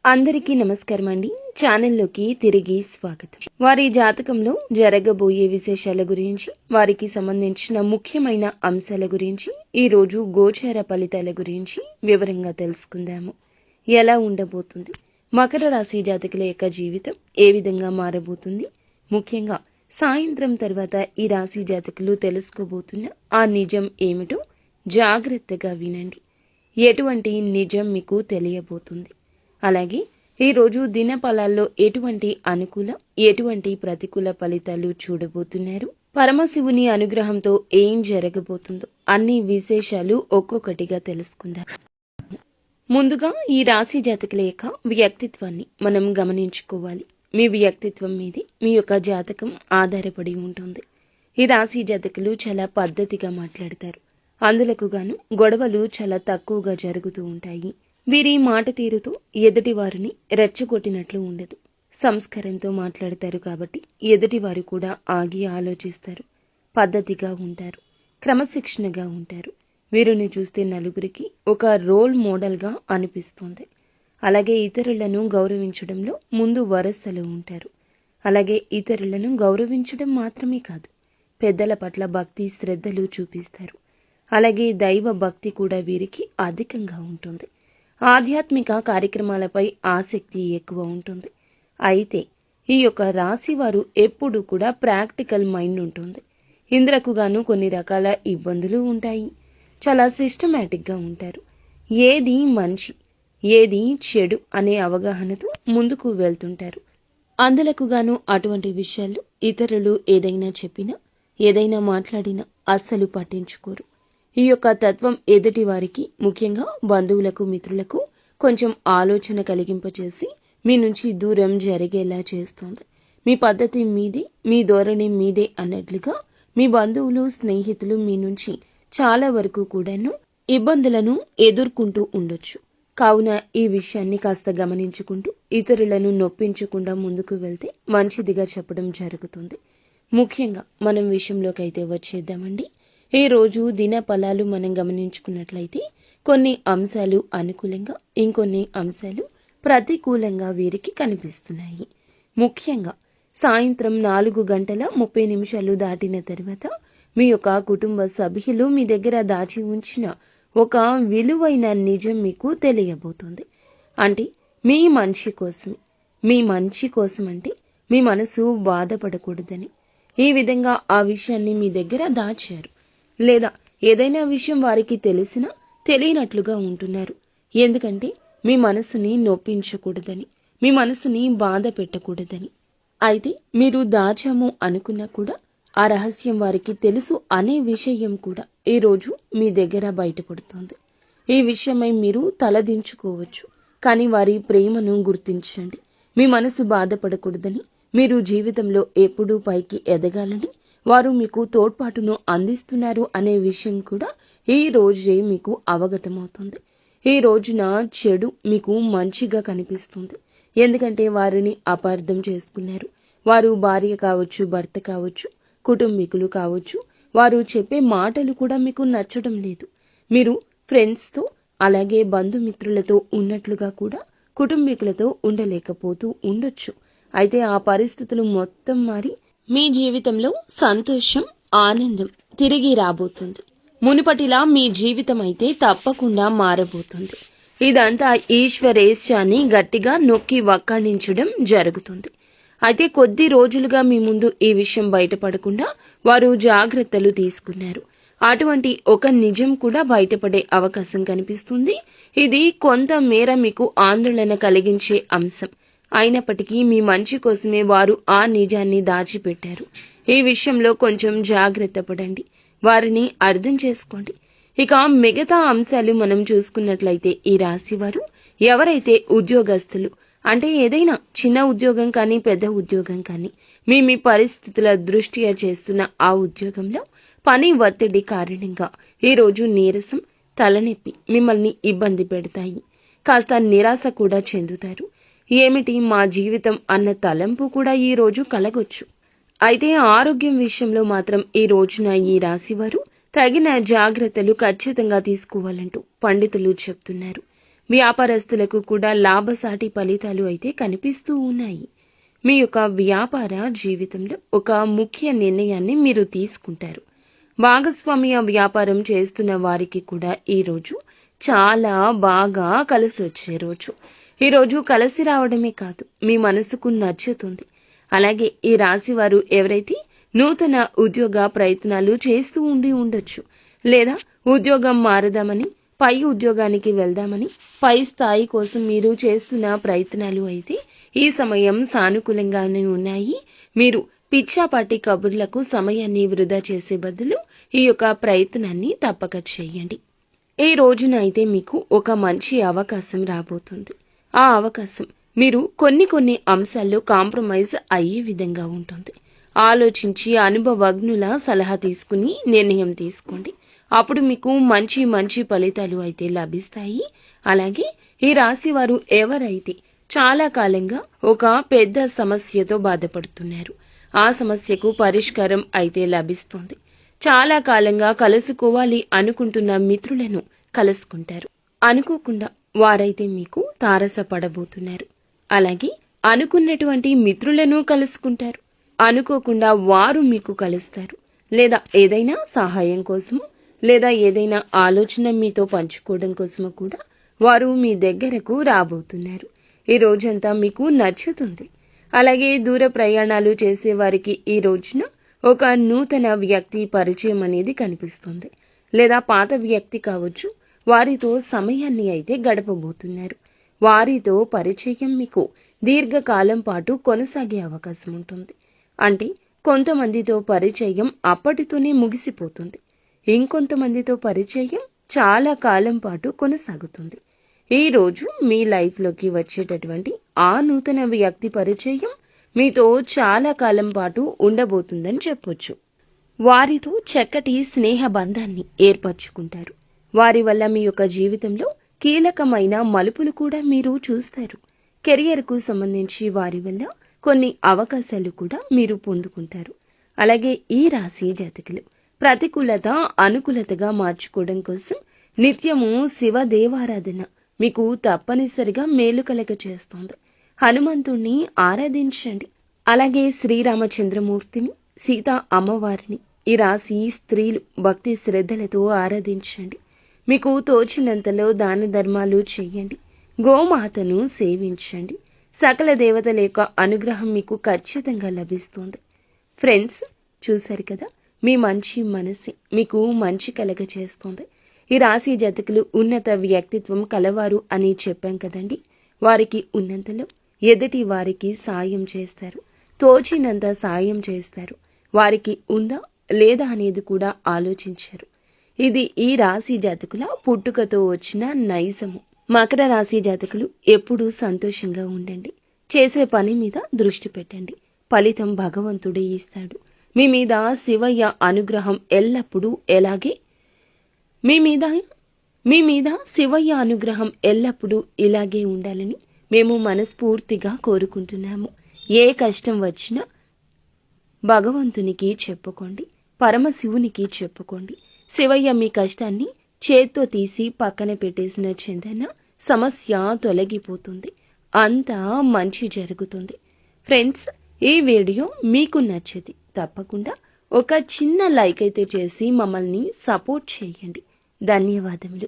అందరికీ నమస్కారం అండి. ఛానల్లోకి తిరిగి స్వాగతం. వారి జాతకంలో జరగబోయే విశేషాల గురించి, వారికి సంబంధించిన ముఖ్యమైన అంశాల గురించి, ఈరోజు గోచార ఫలితాల గురించి వివరంగా తెలుసుకుందాము. ఎలా ఉండబోతుంది, మకర రాశి జాతకుల యొక్క జీవితం ఏ విధంగా మారబోతుంది, ముఖ్యంగా సాయంత్రం తర్వాత ఈ రాశి జాతకులు తెలుసుకోబోతున్న ఆ నిజం ఏమిటో జాగ్రత్తగా వినండి. ఎటువంటి నిజం మీకు తెలియబోతుంది, అలాగే ఈరోజు దినఫలాల్లో ఎటువంటి అనుకూల, ఎటువంటి ప్రతికూల ఫలితాలు చూడబోతున్నారు, పరమశివుని అనుగ్రహంతో ఏం జరగబోతుందో అన్ని విశేషాలు ఒక్కొక్కటిగా తెలుసుకుందాం. ముందుగా ఈ రాశి జాతకుల యొక్క వ్యక్తిత్వాన్ని మనం గమనించుకోవాలి. మీ వ్యక్తిత్వం మీదే మీ యొక్క జాతకం ఆధారపడి ఉంటుంది. ఈ రాశి జాతకులు చాలా పద్ధతిగా మాట్లాడతారు. అందులకు గాను గొడవలు చాలా తక్కువగా జరుగుతూ ఉంటాయి. వీరి మాట తీరుతో ఎదుటి వారిని రెచ్చగొట్టినట్లు ఉండదు. సంస్కారంతో మాట్లాడతారు కాబట్టి ఎదుటివారు కూడా ఆగి ఆలోచిస్తారు. పద్ధతిగా ఉంటారు, క్రమశిక్షణగా ఉంటారు. వీరిని చూస్తే నలుగురికి ఒక రోల్ మోడల్గా అనిపిస్తుంది. అలాగే ఇతరులను గౌరవించడంలో ముందు వరుసలో ఉంటారు. అలాగే ఇతరులను గౌరవించడం మాత్రమే కాదు, పెద్దల పట్ల భక్తి శ్రద్ధలు చూపిస్తారు. అలాగే దైవ భక్తి కూడా వీరికి అధికంగా ఉంటుంది. ఆధ్యాత్మిక కార్యక్రమాలపై ఆసక్తి ఎక్కువ ఉంటుంది. అయితే ఈ యొక్క రాశి వారు ఎప్పుడు కూడా ప్రాక్టికల్ మైండ్ ఉంటుంది. ఇందులకు గాను కొన్ని రకాల ఇబ్బందులు ఉంటాయి. చాలా సిస్టమేటిక్గా ఉంటారు. ఏది మంచి, ఏది చెడు అనే అవగాహనతో ముందుకు వెళ్తుంటారు. అందులకు గాను అటువంటి విషయాల్లో ఇతరులు ఏదైనా చెప్పినా, ఏదైనా మాట్లాడినా అస్సలు పట్టించుకోరు. ఈ యొక్క తత్వం ఎదుటి వారికి, ముఖ్యంగా బంధువులకు, మిత్రులకు కొంచెం ఆలోచన కలిగింపచేసి మీ నుంచి దూరం జరిగేలా చేస్తుంది. మీ పద్ధతి మీదే, మీ ధోరణి మీదే అన్నట్లుగా మీ బంధువులు, స్నేహితులు మీ నుంచి చాలా వరకు కూడాను ఇబ్బందులను ఎదుర్కొంటూ ఉండొచ్చు. కావున ఈ విషయాన్ని కాస్త గమనించుకుంటూ ఇతరులను నొప్పించకుండా ముందుకు వెళ్తే మంచిదిగా చెప్పడం జరుగుతుంది. ముఖ్యంగా మనం విషయంలోకి అయితే వచ్చేద్దామండి. ఈ రోజు దిన ఫలాలు మనం గమనించుకున్నట్లయితే కొన్ని అంశాలు అనుకూలంగా, ఇంకొన్ని అంశాలు ప్రతికూలంగా వీరికి కనిపిస్తున్నాయి. ముఖ్యంగా సాయంత్రం 4:30 దాటిన తర్వాత మీ యొక్క కుటుంబ సభ్యులు మీ దగ్గర దాచి ఉంచిన ఒక విలువైన నిజం మీకు తెలియబోతుంది. అంటే మీ మంచి కోసమే. మీ మంచి కోసం అంటే మీ మనసు బాధపడకూడదని ఈ విధంగా ఆ విషయాన్ని మీ దగ్గర దాచారు. లేదా ఏదైనా విషయం వారికి తెలిసినా తెలియనట్లుగా ఉంటున్నారు. ఎందుకంటే మీ మనసుని నొప్పించకూడదని, మీ మనసుని బాధ పెట్టకూడదని. అయితే మీరు దాచాము అనుకున్నా కూడా ఆ రహస్యం వారికి తెలుసు అనే విషయం కూడా ఈరోజు మీ దగ్గర బయటపడుతుంది. ఈ విషయమై మీరు తలదించుకోవచ్చు, కానీ వారి ప్రేమను గుర్తించండి. మీ మనసు బాధపడకూడదని, మీరు జీవితంలో ఎప్పుడూ పైకి ఎదగాలని వారు మీకు తోడ్పాటును అందిస్తున్నారు అనే విషయం కూడా ఈ రోజే మీకు అవగతమవుతుంది. ఈ రోజున చెడు మీకు మంచిగా కనిపిస్తుంది. ఎందుకంటే వారిని అపార్థం చేసుకున్నారు. వారు భార్య కావచ్చు, భర్త కావచ్చు, కుటుంబీకులు కావచ్చు, వారు చెప్పే మాటలు కూడా మీకు నచ్చడం లేదు. మీరు ఫ్రెండ్స్తో, అలాగే బంధుమిత్రులతో ఉన్నట్లుగా కూడా కుటుంబీకులతో ఉండలేకపోతూ ఉండొచ్చు. అయితే ఆ పరిస్థితులు మొత్తం మారి మీ జీవితంలో సంతోషం, ఆనందం తిరిగి రాబోతుంది. మునుపటిలా మీ జీవితం అయితే తప్పకుండా మారబోతుంది. ఇదంతా ఈశ్వరేచ్ఛని గట్టిగా నొక్కి వక్కాణించడం జరుగుతుంది. అయితే కొద్ది రోజులుగా మీ ముందు ఈ విషయం బయటపడకుండా వారు జాగ్రత్తలు తీసుకున్నారు. అటువంటి ఒక నిజం కూడా బయటపడే అవకాశం కనిపిస్తుంది. ఇది కొంత మేర మీకు ఆందోళన కలిగించే అంశం అయినప్పటికీ మీ మంచి కోసమే వారు ఆ నిజాన్ని దాచిపెట్టారు. ఈ విషయంలో కొంచెం జాగ్రత్త పడండి, వారిని అర్థం చేసుకోండి. ఇక మిగతా అంశాలు మనం చూసుకున్నట్లయితే ఈ రాశి వారు ఎవరైతే ఉద్యోగస్తులు, అంటే ఏదైనా చిన్న ఉద్యోగం కానీ పెద్ద ఉద్యోగం కానీ మీ పరిస్థితుల దృష్ట్యా చేస్తున్న ఆ ఉద్యోగంలో పని ఒత్తిడి కారణంగా ఈరోజు నీరసం, తలనొప్పి మిమ్మల్ని ఇబ్బంది పెడతాయి. కాస్త నిరాశ కూడా చెందుతారు. ఏమిటి మా జీవితం అన్న తలంపు కూడా ఈ రోజు కలగొచ్చు. అయితే ఆరోగ్యం విషయంలో మాత్రం ఈ రోజున ఈ రాశి వారు తగిన జాగ్రత్తలు ఖచ్చితంగా తీసుకోవాలంటూ పండితులు చెప్తున్నారు. వ్యాపారస్తులకు కూడా లాభసాటి ఫలితాలు అయితే కనిపిస్తూ ఉన్నాయి. మీ యొక్క వ్యాపార జీవితంలో ఒక ముఖ్య నిర్ణయాన్ని మీరు తీసుకుంటారు. భాగస్వామ్య వ్యాపారం చేస్తున్న వారికి కూడా ఈరోజు చాలా బాగా కలిసి వచ్చే రోజు. ఈరోజు కలిసి రావడమే కాదు, మీ మనసుకు నచ్చుతుంది. అలాగే ఈ రాశి వారు ఎవరైతే నూతన ఉద్యోగ ప్రయత్నాలు చేస్తూ ఉండొచ్చు, లేదా ఉద్యోగం మారదామని, పై ఉద్యోగానికి వెళ్దామని, పై స్థాయి కోసం మీరు చేస్తున్న ప్రయత్నాలు అయితే ఈ సమయం సానుకూలంగానే ఉన్నాయి. మీరు పిచ్చాపాటి కబుర్లకు సమయాన్ని వృధా చేసే బదులు ఈ యొక్క ప్రయత్నాన్ని తప్పక చేయండి. ఈ రోజున అయితే మీకు ఒక మంచి అవకాశం రాబోతుంది. ఆ అవకాశం మీరు కొన్ని అంశాల్లో కాంప్రమైజ్ అయ్యే విధంగా ఉంటుంది. ఆలోచించి అనుభవజ్ఞుల సలహా తీసుకుని నిర్ణయం తీసుకోండి. అప్పుడు మీకు మంచి ఫలితాలు అయితే లభిస్తాయి. అలాగే ఈ రాశి వారు ఎవరైతే చాలా కాలంగా ఒక పెద్ద సమస్యతో బాధపడుతున్నారు, ఆ సమస్యకు పరిష్కారం అయితే లభిస్తుంది. చాలా కాలంగా కలుసుకోవాలి అనుకుంటున్న మిత్రులను కలుసుకుంటారు. అనుకోకుండా వారైతే మీకు తారసపడబోతున్నారు. అలాగే అనుకున్నటువంటి మిత్రులను కలుసుకుంటారు. అనుకోకుండా వారు మీకు కలుస్తారు. లేదా ఏదైనా సహాయం కోసము, లేదా ఏదైనా ఆలోచన మీతో పంచుకోవడం కోసము కూడా వారు మీ దగ్గరకు రాబోతున్నారు. ఈ రోజంతా మీకు నచ్చుతుంది. అలాగే దూర ప్రయాణాలు చేసే వారికి ఈ రోజున ఒక నూతన వ్యక్తి పరిచయం అనేది కనిపిస్తుంది. లేదా పాత వ్యక్తి కావచ్చు, వారితో సమయాన్ని అయితే గడపబోతున్నారు. వారితో పరిచయం మీకు దీర్ఘకాలం పాటు కొనసాగే అవకాశం ఉంటుంది. అంటే కొంతమందితో పరిచయం అప్పటితోనే ముగిసిపోతుంది. ఇంకొంతమందితో పరిచయం చాలా కాలం పాటు కొనసాగుతుంది. ఈ రోజు మీ లైఫ్లోకి వచ్చేటటువంటి ఆ నూతన వ్యక్తి పరిచయం మీతో చాలా కాలం పాటు ఉండబోతుందని చెప్పొచ్చు. వారితో చక్కటి స్నేహ బంధాన్ని ఏర్పరచుకుంటారు. వారి వల్ల మీ యొక్క జీవితంలో కీలకమైన మలుపులు కూడా మీరు చూస్తారు. కెరియర్కు సంబంధించి వారి వల్ల కొన్ని అవకాశాలు కూడా మీరు పొందుకుంటారు. అలాగే ఈ రాశి జాతకులు ప్రతికూలత అనుకూలతగా మార్చుకోవడం కోసం నిత్యము శివ దేవారాధన మీకు తప్పనిసరిగా మేలు కలగ చేస్తుంది. హనుమంతుణ్ణి ఆరాధించండి. అలాగే శ్రీరామచంద్రమూర్తిని, సీతా అమ్మవారిని ఈ రాశి స్త్రీలు భక్తి శ్రద్ధలతో ఆరాధించండి. మీకు తోచినంతలో దాన ధర్మాలు చేయండి. గోమాతను సేవించండి. సకల దేవతల యొక్క అనుగ్రహం మీకు ఖచ్చితంగా లభిస్తుంది. ఫ్రెండ్స్, చూశారు కదా, మీ మంచి మనసే మీకు మంచి కలగ చేస్తుంది. ఈ రాశి జాతకులు ఉన్నత వ్యక్తిత్వం కలవారు అని చెప్పాం కదండి. వారికి ఉన్నంతలో ఎదుటి వారికి సాయం చేస్తారు. తోచినంత సాయం చేస్తారు. వారికి ఉందా లేదా అనేది కూడా ఆలోచించారు. ఇది ఈ రాశి జాతకుల పుట్టుకతో వచ్చిన నైజము. మకర రాశి జాతకులు ఎప్పుడూ సంతోషంగా ఉండండి. చేసే పని మీద దృష్టి పెట్టండి. ఫలితం భగవంతుడే ఇస్తాడు. మీ మీద శివయ్య అనుగ్రహం ఎల్లప్పుడూ మీ మీద శివయ్య అనుగ్రహం ఎల్లప్పుడూ ఇలాగే ఉండాలని మేము మనస్ఫూర్తిగా కోరుకుంటున్నాము. ఏ కష్టం వచ్చినా భగవంతునికి చెప్పుకోండి, పరమశివునికి చెప్పుకోండి. శివయ్య మీ కష్టాన్ని చేత్తో తీసి పక్కన పెట్టేసిన చందన సమస్య తొలగిపోతుంది. అంతా మంచి జరుగుతుంది. ఫ్రెండ్స్, ఈ వీడియో మీకు నచ్చింది తప్పకుండా ఒక చిన్న లైక్ అయితే చేసి మమ్మల్ని సపోర్ట్ చేయండి. ధన్యవాదములు.